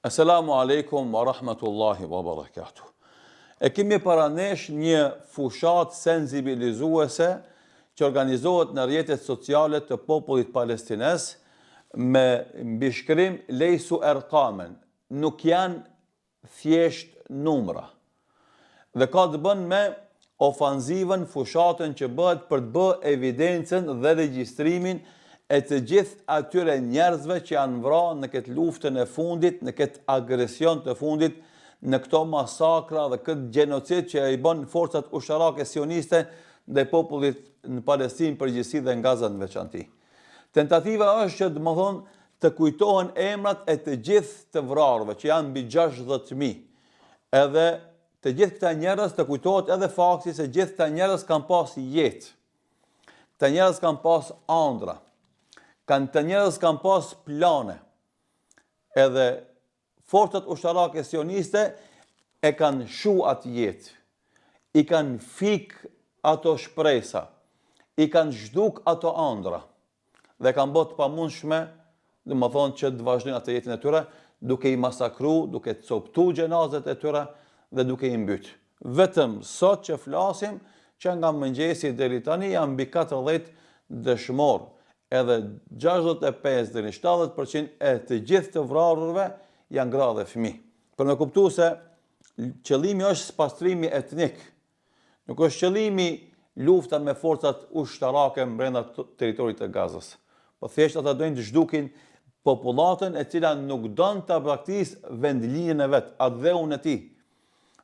Assalamu alaikum wa rahmatullahi wa barakatuh. E kemi paranesh një fushat sensibilizuese që organizohet në rrjetet sociale të popullit palestines me mbishkrim lejsu erkamen, nuk janë thjesht numra. Dhe ka të bën me ofanzivën, fushatën që bëhet për të bë evidencën dhe regjistrimin e të gjithë atyre njerëzve që janë vrarë në këtë luftën e fundit, në këtë agresion të fundit, në këto masakra dhe këtë gjenocid që i bën forcat ushtarake sioniste ndaj popullit në Palestinë përgjithësi dhe në Gaza në veçanti. Tentativa është që domethënë të kujtohen emrat e të gjithë të vrarëve që janë mbi 60.000. Edhe të gjithë këta njerëz të kujtohet edhe fakti se gjithë këta njerëz kanë pas jetë. Këta njerëz kanë pas ëndra. Të njerëz kanë pas plane. Edhe forcat ushtarake sioniste e kanë shu atë jetë. I kanë fik ato shpresa. I kanë zhduk ato ëndra. Dhe kanë bërë të pamundshme, domethënë që të vazhdojnë atë jetën e tyre, duke i masakru, duke të coptu gjenazet e tyre dhe duke i mbyt. Vetëm sot që flasim, që nga mëngjesi deri tani janë mbi 40 dëshmorë. Edhe 65 deri në 70% e të gjithë të vrarurve janë gra dhe fëmijë. Për me kuptu se qëllimi është pastrimi etnik. Nuk është qëllimi lufta me forcat ushtarake brenda territorit të Gazës. Po thjesht ata dojnë të zhdukin popullatën e cila nuk don ta braktisë vendlinjën e vet, atë dheun e tij.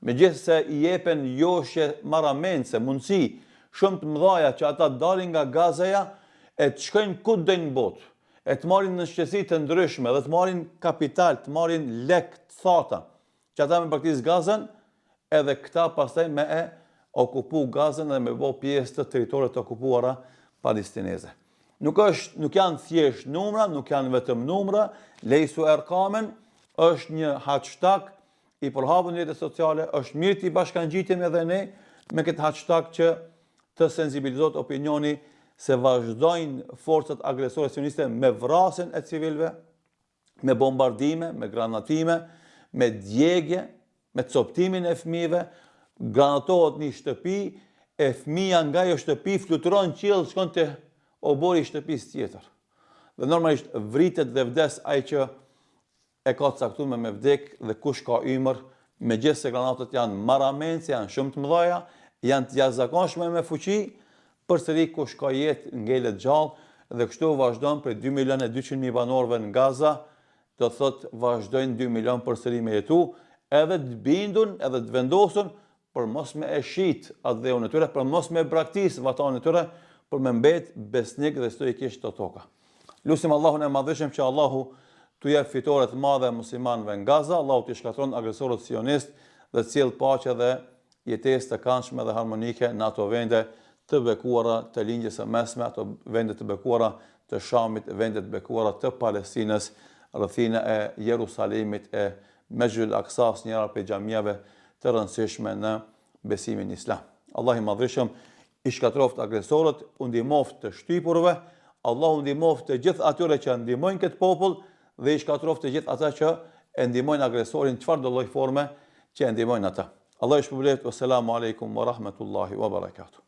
Megjithse i jepen joshje marramense, mundësi shumë të mëdha që ata dalin nga Gazaja e të shkojnë ku dojnë në botë, e të marrin në shqetësi të ndryshme, dhe të marrin kapital, të marrin lek të thata, që ata me praktisë Gazën, edhe këta pastaj me e okupu Gazën dhe me bë pjesë të teritorit të okupuara palestineze. Nuk janë thjesht numra, nuk janë vetëm numra, lejsu erkamen është një hashtag i përhapur në rrjetet sociale, është mirë të bashkangjitemi edhe ne me këtë hashtag që të sensibilizohet opinioni se vazhdojnë forcat agresore sioniste me vrasjen e civilëve, me bombardime, me granatime, me djegje, me coptimin e fëmijëve, granatohet një shtëpi, e fëmia nga ajo shtëpi fluturon në qiell, shkon te obori i shtëpisë tjetër. Dhe normalisht vritet dhe vdes ai që e ka caktuar me vdek dhe kush ka ymër, megjithse granatat janë marramense, janë shumë të mëdha, janë të jashtëzakonshme me fuqi, përsëri kush ka jetë ngelet gjallë dhe kështu vazhdon për 2.200.000 banorëve në Gaza, do thotë vazhdojnë 2 milion përsëri me jetu, edhe të bindun, edhe të vendosun për mos me e shit atë dheun e tyre, për mos me braktis vatanin e tyre, për me mbet besnik dhe stoikisht të toka. Lutim Allahun e Madhëshëm që Allahu t'u jep fitore të mëdha muslimanëve në Gaza, Allahu t'i shkatron agresorët sionist dhe të sjellë paqe dhe jetesë të këndshme dhe harmonike në ato vende të bekuara të lindjes së mesme, ato vende të bekuara të Shamit, vende të bekuara të Palestinës, rrethina e Jerusalemit, e Mesjidul Aksas, njëra prej xhamiave të rëndësishme në besimin islam. Allah i Madhëshëm i shkatroft agresorët, u ndihmoft të shtypurve, Allah u ndihmoft të gjithë atyre që ndihmojnë këtë popull dhe i shkatroft të gjithë ata që e ndihmojnë agresorin çfarëdo lloj forme që e ndihmojnë ata. Allah ju shpërblet. Wassalamu alaikum wa rahmatullahi wa barakatuh.